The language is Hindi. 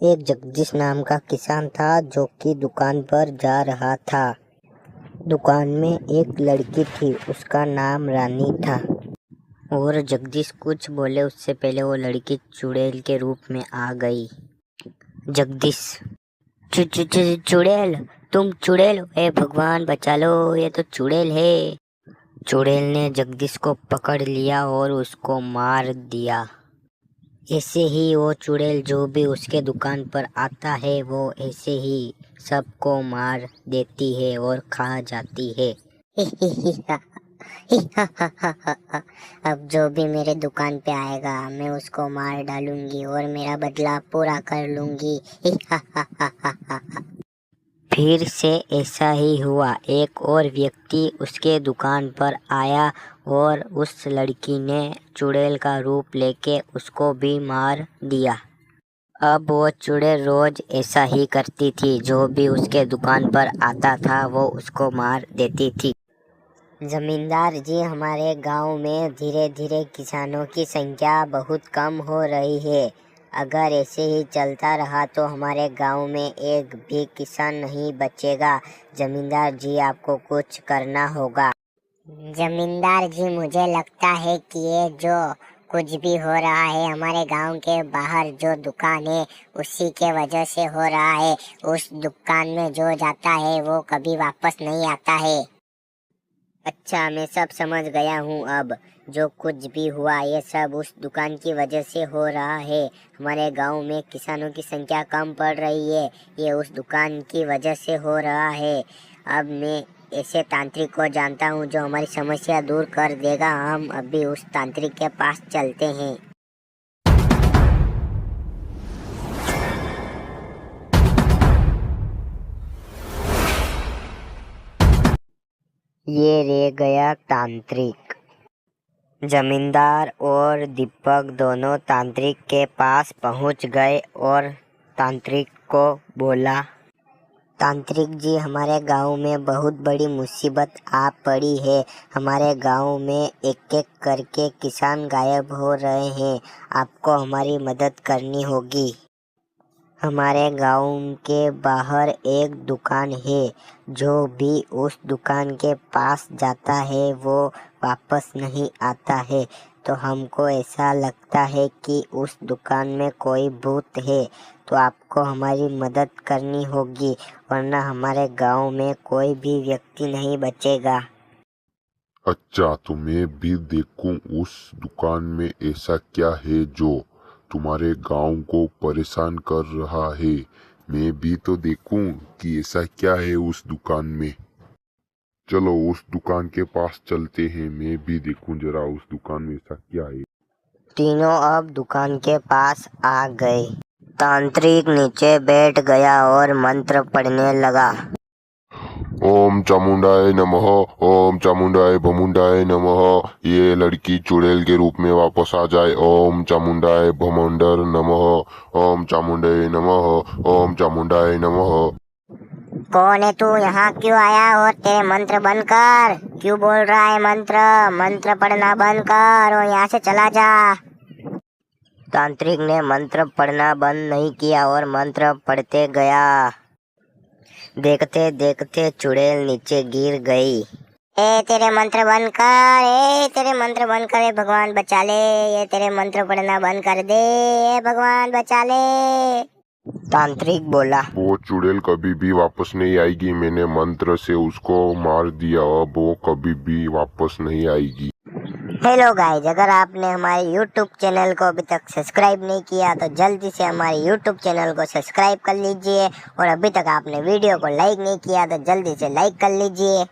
एक जगदीश नाम का किसान था जो कि दुकान पर जा रहा था। दुकान में एक लड़की थी, उसका नाम रानी था। और जगदीश कुछ बोले उससे पहले वो लड़की चुड़ैल के रूप में आ गई। जगदीश, चुड़ैल, तुम चुड़ैल? हे भगवान बचा लो, ये तो चुड़ैल है। चुड़ैल ने जगदीश को पकड़ लिया और उसको मार दिया। ऐसे ही वो चुड़ैल जो भी उसके दुकान पर आता है वो ऐसे ही सबको मार देती है और खा जाती है। अब जो भी मेरे दुकान पे आएगा मैं उसको मार डालूंगी और मेरा बदला पूरा कर लूंगी। फिर से ऐसा ही हुआ। एक और व्यक्ति उसके दुकान पर आया और उस लड़की ने चुड़ैल का रूप लेके उसको भी मार दिया। अब वो चुड़ैल रोज ऐसा ही करती थी, जो भी उसके दुकान पर आता था वो उसको मार देती थी। जमींदार जी, हमारे गांव में धीरे धीरे किसानों की संख्या बहुत कम हो रही है। अगर ऐसे ही चलता रहा तो हमारे गांव में एक भी किसान नहीं बचेगा। जमींदार जी, आपको कुछ करना होगा। जमींदार जी, मुझे लगता है कि ये जो कुछ भी हो रहा है हमारे गांव के बाहर जो दुकान है उसी के वजह से हो रहा है। उस दुकान में जो जाता है वो कभी वापस नहीं आता है। अच्छा, मैं सब समझ गया हूँ। अब जो कुछ भी हुआ ये सब उस दुकान की वजह से हो रहा है। हमारे गांव में किसानों की संख्या कम पड़ रही है, ये उस दुकान की वजह से हो रहा है। अब मैं ऐसे तांत्रिक को जानता हूँ जो हमारी समस्या दूर कर देगा। हम अभी उस तांत्रिक के पास चलते हैं। ये रह गया तांत्रिक। जमींदार और दीपक दोनों तांत्रिक के पास पहुंच गए और तांत्रिक को बोला, तांत्रिक जी, हमारे गांव में बहुत बड़ी मुसीबत आ पड़ी है। हमारे गांव में एक एक करके किसान गायब हो रहे हैं। आपको हमारी मदद करनी होगी। हमारे गांव के बाहर एक दुकान है, जो भी उस दुकान के पास जाता है वो वापस नहीं आता है। तो हमको ऐसा लगता है कि उस दुकान में कोई भूत है। तो आपको हमारी मदद करनी होगी, वरना हमारे गांव में कोई भी व्यक्ति नहीं बचेगा। अच्छा, तो मैं भी देखूं उस दुकान में ऐसा क्या है जो तुम्हारे गांव को परेशान कर रहा है। मैं भी तो देखूं कि ऐसा क्या है उस दुकान में। चलो उस दुकान के पास चलते हैं, मैं भी देखूं जरा उस दुकान में ऐसा क्या है। तीनों अब दुकान के पास आ गए। तांत्रिक नीचे बैठ गया और मंत्र पढ़ने लगा। ओम चामुंडाय नमः, ओम चामुंडाय भमुंडाय नमः। ये लड़की चुड़ैल के रूप में वापस आ जाए। ओम चामुंडाय भमुंडर नमः, ओम चामुंडाय नमः, ओम चामुंडाय नमः। कौन है तू? यहाँ क्यों आया? और तेरे मंत्र बंद कर। क्यों बोल रहा है मंत्र? मंत्र पढ़ना बंद कर और यहाँ से चला जा। तांत्रिक ने मंत्र पढ़ना बंद नहीं किया और मंत्र पढ़ते गया। देखते देखते चुड़ैल नीचे गिर गई। ए तेरे मंत्र बंद कर, ए तेरे मंत्र बंद कर, ए भगवान बचा ले। ये तेरे मंत्र पढ़ना बंद कर दे, ए भगवान बचा ले। तांत्रिक बोला, वो चुड़ैल कभी भी वापस नहीं आएगी। मैंने मंत्र से उसको मार दिया, अब वो कभी भी वापस नहीं आएगी। हेलो गाइज, अगर आपने हमारे YouTube चैनल को अभी तक सब्सक्राइब नहीं किया तो जल्दी से हमारे YouTube चैनल को सब्सक्राइब कर लीजिए। और अभी तक आपने वीडियो को लाइक नहीं किया तो जल्दी से लाइक कर लीजिए।